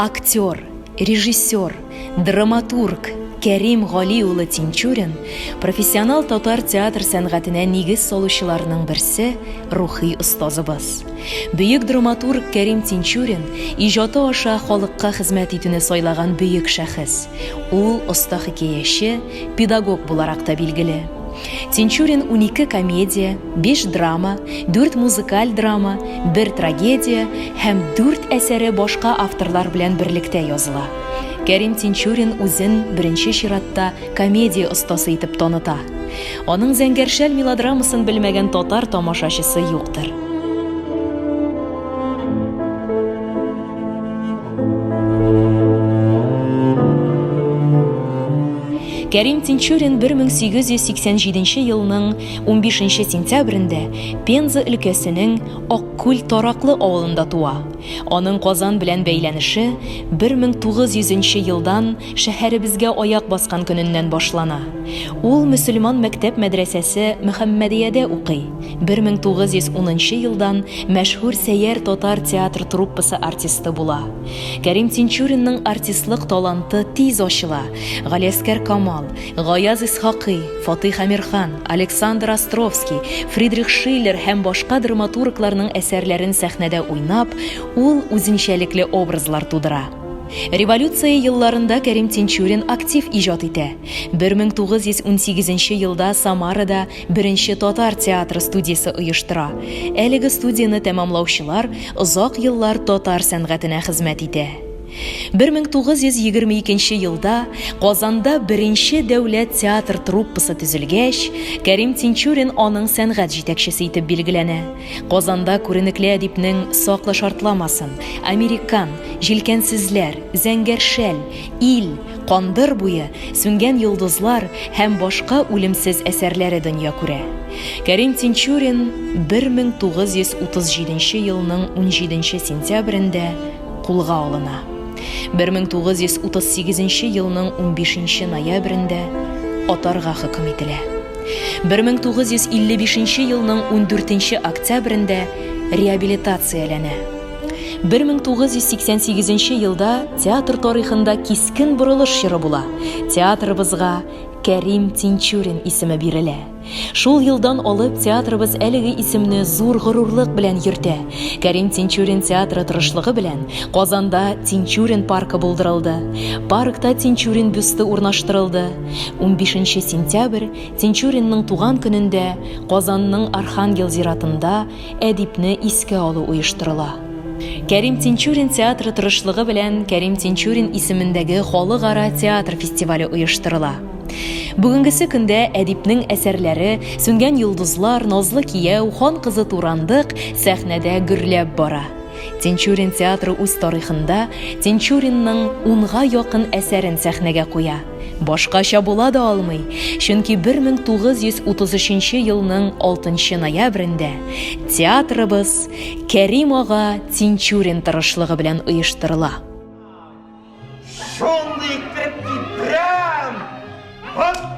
актер, режиссер, драматург Кәрим Галиулы Тинчурин профессионал татар театр сәнгатенә нигез салучыларның берсе, рухи остазыбыз. Бөек драматург Кәрим Тинчурин иҗаты аша халыкка хезмәт итүне сайлаган бөек шәхес. Ул оста хикәяче, педагог буларак та билгеле. Тинчурин 12 комедия, 5 драма, 4 музыкаль драма, 1 трагедия һәм 4 әсәре башка авторлар белән берлектә языла. Кәрим Тинчурин үзен беренче чиратта комедия остасы итеп таныта. Аның зәңгәршәл мелодрамасын белмәгән татар тамашачысы юктыр. Кәрим Тинчурин 1887 елның 15 сентябрендә Пенза өлкәсенең Аккүл тараклы авылында туа. Аның Казан белән бәйләнеше 1900 елдан шәһәребезгә аяк баскан көненнән башлана. Ул мөселман мәктәп мәдрәсәсе Мөхәммәдиядә укый. 1910 елдан мәшһүр Сәйяр татар театр труппасы артисты була. Кәрим Тинчуринның артистлык таланты тиз ачыла. Галиәскәр Камал, Гаяз Исхакый, Фатих Әмирхан, Александр Островский, Фридрих Шиллер һәм башка драматургларның әсәрләрен сәхнәдә уйнап, ул үзенчәлекле образлар тудыра. Революция елларында Кәрим Тинчурин актив иҗат итә. 1918 елда Самарада беренче татар театры студиясе оештыра. Әлеге студияны тәмамлаучылар озак еллар татар сәнгатенә хезмәт итә. 1922 елда Казанда беренче дәүләт театр труппасы төзелгәч, Кәрим Тинчурин аның сәнгать җитәкчесе итеп билгеләнә. Казанда күренекле әдипнең Саклы шартламасын, Американ, Җилкәнсезләр, Зәңгәршәл, Ил, Кандыр буе, Сүнгән йолдызлар һәм башка үлемсез әсәрләре дөнья күрә. Кәрим Тинчурин 1937 елның 17 сентябрендә кулга алына. 1938 елның 15 ноябрендә атарга хөкем ителә. 1955 елның 14 октябрендә реабилитацияләнә. 1988 елда театр тарихында кискен борылыш чоры була. Театрыбызга Кәрим Тинчурин исеме бирелә. Шул елдан алып театрыбыз әлеге исемне зур горурлык белән йөртә. Кәрим Тинчурин театры тырышлыгы белән Казанда Тинчурин паркы булдырылды. Паркта Тинчурин бюсты урнаштырылды. 15 сентябрь Тинчуринның туган көнендә Казанның Архангел зиратында әдипне искә алу оештырыла. Кәрим Тинчурин театры тырышлыгы белән Кәрим Тинчурин исемендәге халыкара театр фестивале оештырыла. Бүгенгесе көндә әдипнең әсәрләре Сүнгән йолдызлар, Назлы кияү, Хан кызы турандык сәхнәдә гөрләп бара. Тинчурин театры үз тарихында Тинчуринның 10-га якын әсәрен сәхнәгә куя. Башкача була да алмый, чөнки 1933 елның 6 ноябрендә театрыбыз Кәрим ага Тинчурин тырышлыгы белән оештырыла. Шундый крепкий прям! Хоп!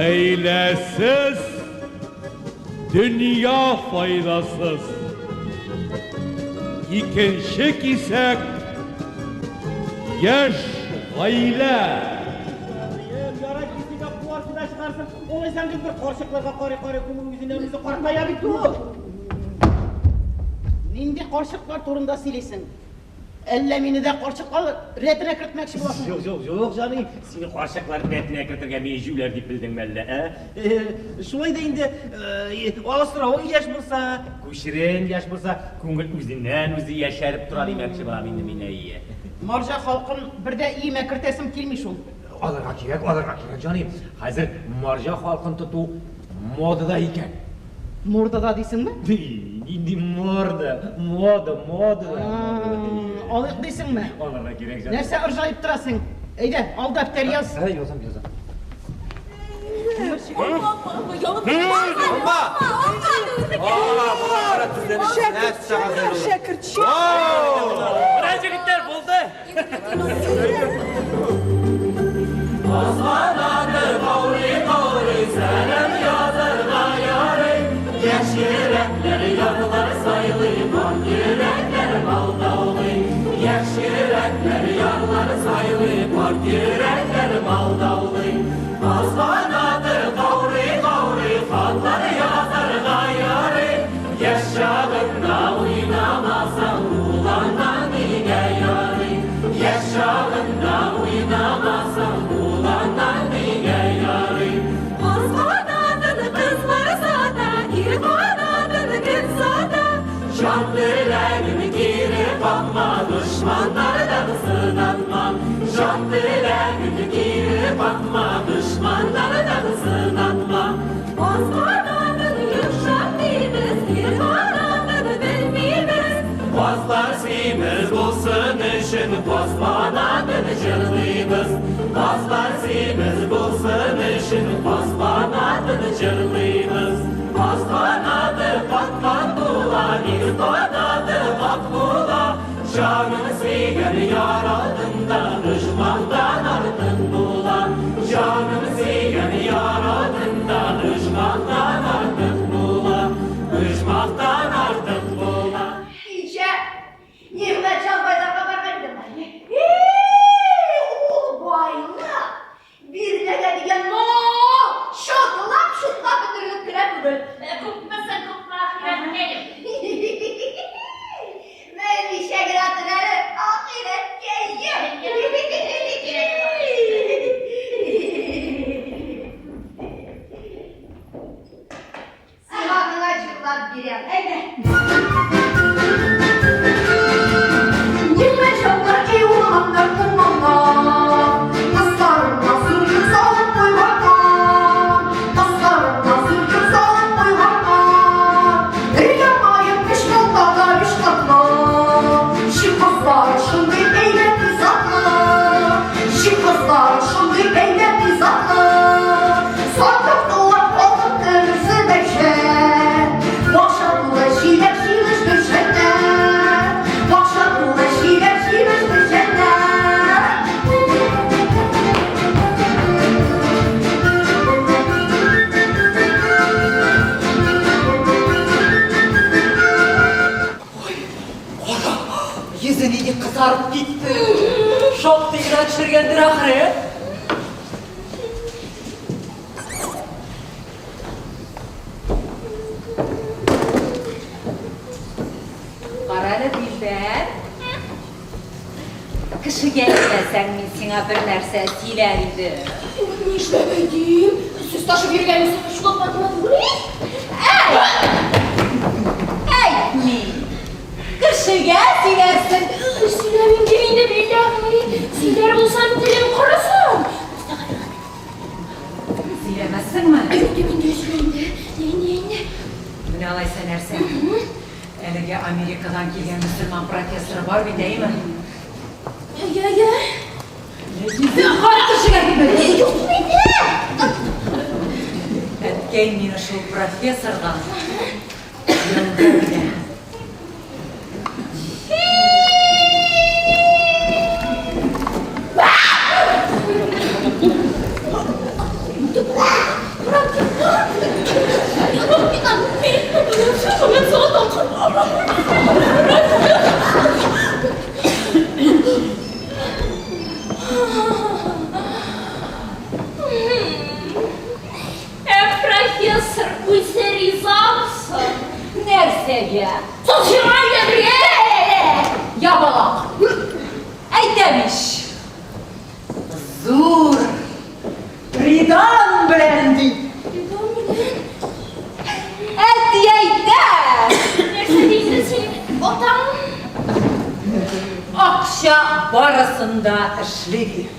Ailesiz, dünya faydasız. ikinci kisek yaş aile. Yara kisiga kuvarsıda çıkarsın. Olay sen bir korşaklarga kare kumun yüzünden bizi korkmaya bitti o. Nindi korşaklar turunda silesin. Ellemini de korşaklar retine kırtmakçı bulasın. Yok canım. Seni korşakların retine kırtırga mecüler deyip bildin belli. Şulay da indi Avustralya yaş bulsa, Kuşiren yaş bulsa, kungul üzünden üzü yaşarıp durar demekçi bulam indi mine iyi. Marja halkın bir de iyi mekirtesim kilmiş ol. Alırga gerek canım. Hazır marja halkın tutu modada iken. Murda değilsin mi? İndi moda. Alık değilsin mi? Alırga gerek canım. Neyse ırjayıp durasın. Eyde al defter yaz. Yazam. Müracaatler buldu. İyice yığılacağım bayrakla bakayım. Bayla. Birine geldiğinde no şotlap ötürülüp kırapıdır. Kopmasın kopma ahiret benim. Ben işe giratırları ahiret geliyor. Sıhhatına çıklar bir yan. Hadi. Yıllar çablar eyvallah kumanda, tasarımla sürgün sağlık koymakta, tasarımla sürgün sağlık koymakta. Eylemayın pişmanlarda pişmanla, şifaslar şimdi eylemi zatla, şifaslar şimdi eylemi zatla. Sarkıp dolar kalkıp kırmızı beşe, başarılı şiler köşede. Yüzünü kızarıp gitti. Şok değil açırgendir ahire. Qarara Dilber. Kışı gelmesen min sana bir нәрсе söyler idi. Ne işlemeydim? Süs taşı bir gelmesin, şu kapatma buraya. Ey min. Kışı gel silersin. Silemin dibinde billahi. Siler bulsam dilim kurusun. Silemezsin mi? Dibinde sürende. Yenge. Bu ne alaysa нәрсе? Elege Amerika'dan gelgen Müslüman profesörü var bir değil mi? Ya. Kara kışı geldi böyle. Yok beni. Etken meni şu profesörden. Yıldır bile. Ben sana Akça barısında işledi.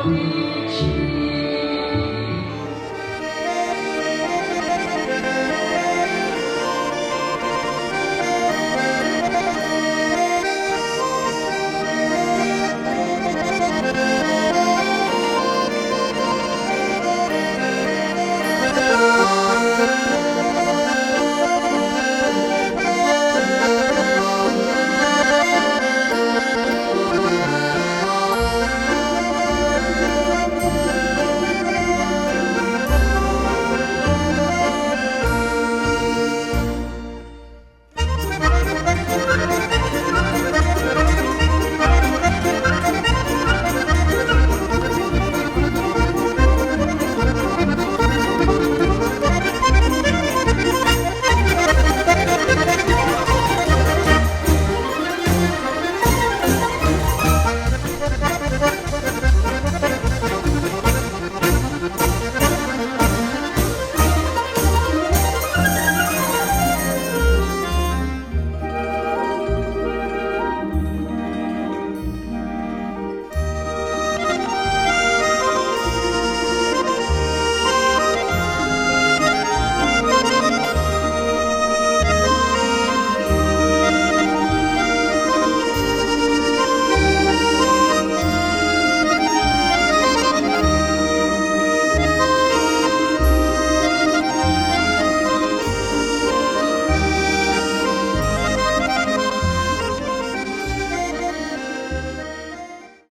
你。